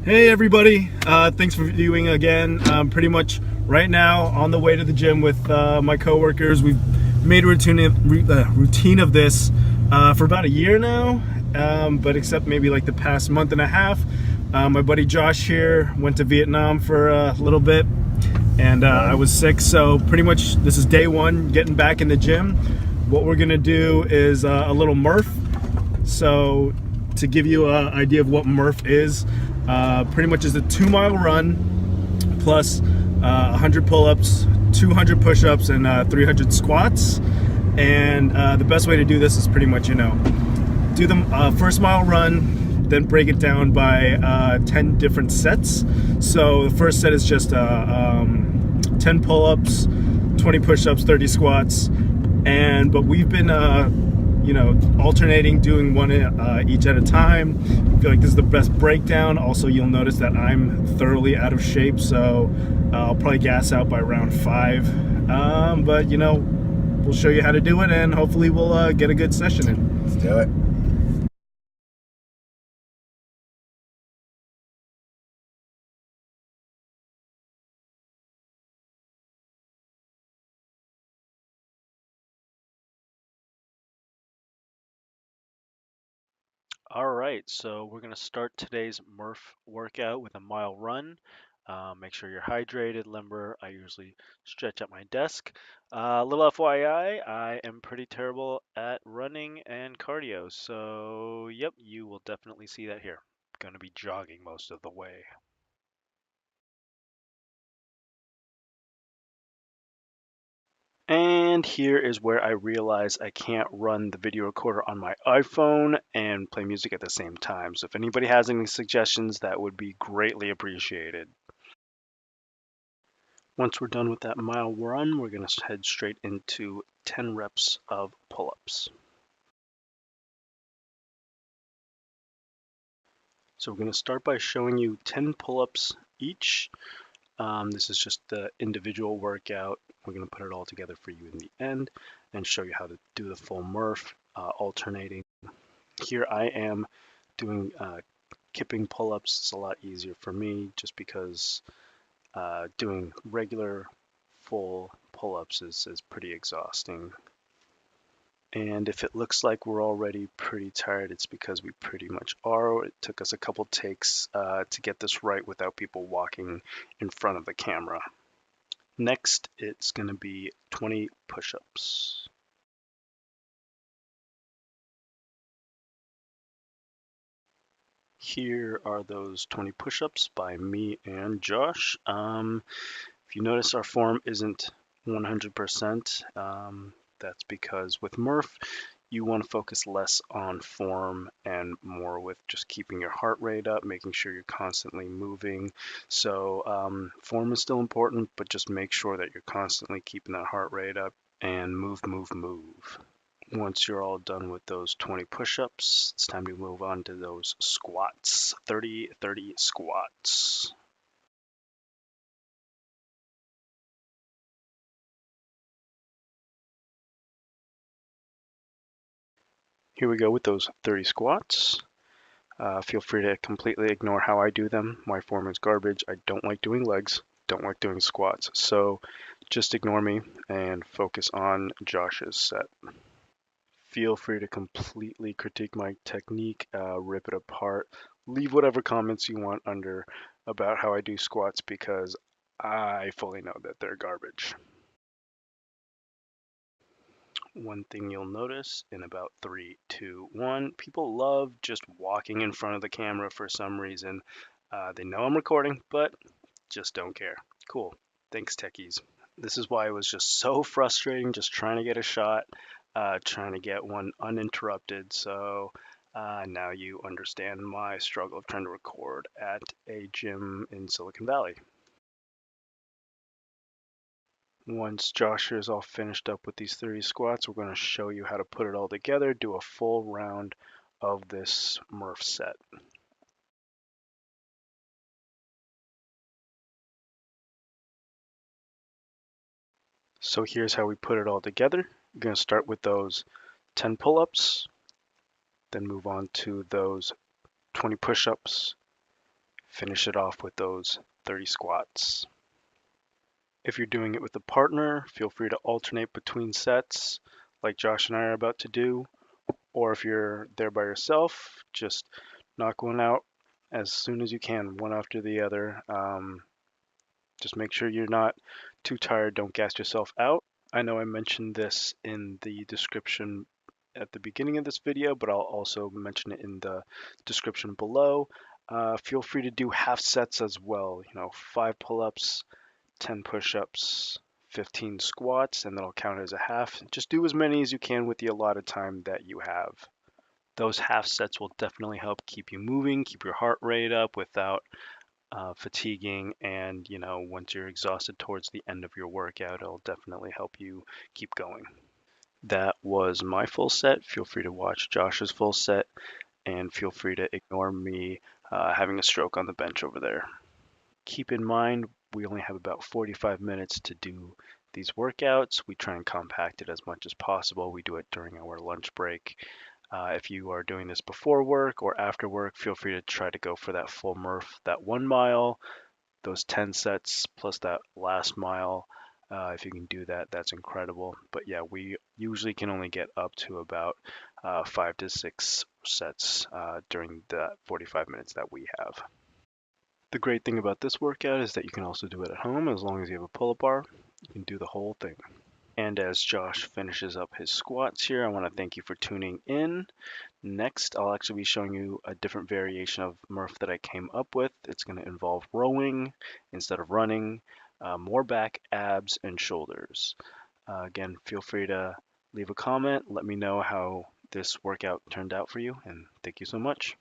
Hey everybody, thanks for viewing again. Pretty much right now on the way to the gym with my coworkers. We've made a routine of this for about a year now, but except maybe like the past month and a half. My buddy Josh here went to Vietnam for a little bit, and I was sick, so pretty much this is day one, getting back in the gym. What we're gonna do is a little Murph. So to give you an idea of what Murph is, pretty much is a 2 mile run plus 100 pull-ups, 200 push-ups, and 300 squats. And the best way to do this is pretty much, do the first mile run, then break it down by 10 different sets. So the first set is just 10 pull-ups, 20 push-ups, 30 squats, but we've been alternating, doing one each at a time. I feel like this is the best breakdown. Also, you'll notice that I'm thoroughly out of shape, so I'll probably gas out by round 5. But we'll show you how to do it, and hopefully we'll get a good session in. Let's do it. All right, so we're going to start today's Murph workout with a mile run. Make sure you're hydrated. Remember, I usually stretch at my desk. Little FYI, I am pretty terrible at running and cardio, so yep, you will definitely see that here. Going to be jogging most of the way. And here is where I realize I can't run the video recorder on my iPhone and play music at the same time. So if anybody has any suggestions, that would be greatly appreciated. Once we're done with that mile run, we're going to head straight into 10 reps of pull-ups. So we're going to start by showing you 10 pull-ups each. This is just the individual workout. We're going to put it all together for you in the end and show you how to do the full Murph, alternating. Here I am doing kipping pull-ups. It's a lot easier for me just because doing regular full pull-ups is pretty exhausting. And if it looks like we're already pretty tired, it's because we pretty much are. It took us a couple takes to get this right without people walking in front of the camera. Next, it's going to be 20 push-ups. Here are those 20 push-ups by me and Josh. If you notice, our form isn't 100%. That's because with Murph, you want to focus less on form and more with just keeping your heart rate up, making sure you're constantly moving. So form is still important, but just make sure that you're constantly keeping that heart rate up and move, move, move. Once you're all done with those 20 push-ups, it's time to move on to those squats. 30 squats. Here we go with those 30 squats. Feel free to completely ignore how I do them. My form is garbage. I don't like doing legs, don't like doing squats. So just ignore me and focus on Josh's set. Feel free to completely critique my technique, rip it apart, leave whatever comments you want under about how I do squats because I fully know that they're garbage. One thing you'll notice in about 3, 2, 1, people love just walking in front of the camera for some reason. They know I'm recording, but just don't care. Cool. Thanks, techies. This is why it was just so frustrating just trying to get a shot, trying to get one uninterrupted. So now you understand my struggle of trying to record at a gym in Silicon Valley. Once Josh is all finished up with these 30 squats, we're going to show you how to put it all together, do a full round of this Murph set. So here's how we put it all together. You're going to start with those 10 pull-ups, then move on to those 20 push-ups, Finish it off with those 30 squats. If you're doing it with a partner, feel free to alternate between sets like Josh and I are about to do. Or if you're there by yourself, just knock one out as soon as you can, one after the other. Just make sure you're not too tired. Don't gas yourself out. I know I mentioned this in the description at the beginning of this video, but I'll also mention it in the description below. Feel free to do half sets as well. 5 pull-ups, 10 push-ups, 15 squats, and that'll count as a half. Just do as many as you can with the allotted time that you have. Those half sets will definitely help keep you moving, keep your heart rate up without fatiguing, and once you're exhausted towards the end of your workout, it'll definitely help you keep going. That was my full set. Feel free to watch Josh's full set, and feel free to ignore me having a stroke on the bench over there. Keep in mind, we only have about 45 minutes to do these workouts. We try and compact it as much as possible. We do it during our lunch break. If you are doing this before work or after work, feel free to try to go for that full Murph, that 1 mile, those 10 sets plus that last mile. If you can do that, that's incredible. But yeah, we usually can only get up to about 5 to 6 sets during the 45 minutes that we have. The great thing about this workout is that you can also do it at home as long as you have a pull-up bar. You can do the whole thing. And as Josh finishes up his squats here, I want to thank you for tuning in. Next, I'll actually be showing you a different variation of Murph that I came up with. It's going to involve rowing instead of running, more back, abs, and shoulders. Again, feel free to leave a comment. Let me know how this workout turned out for you, and thank you so much.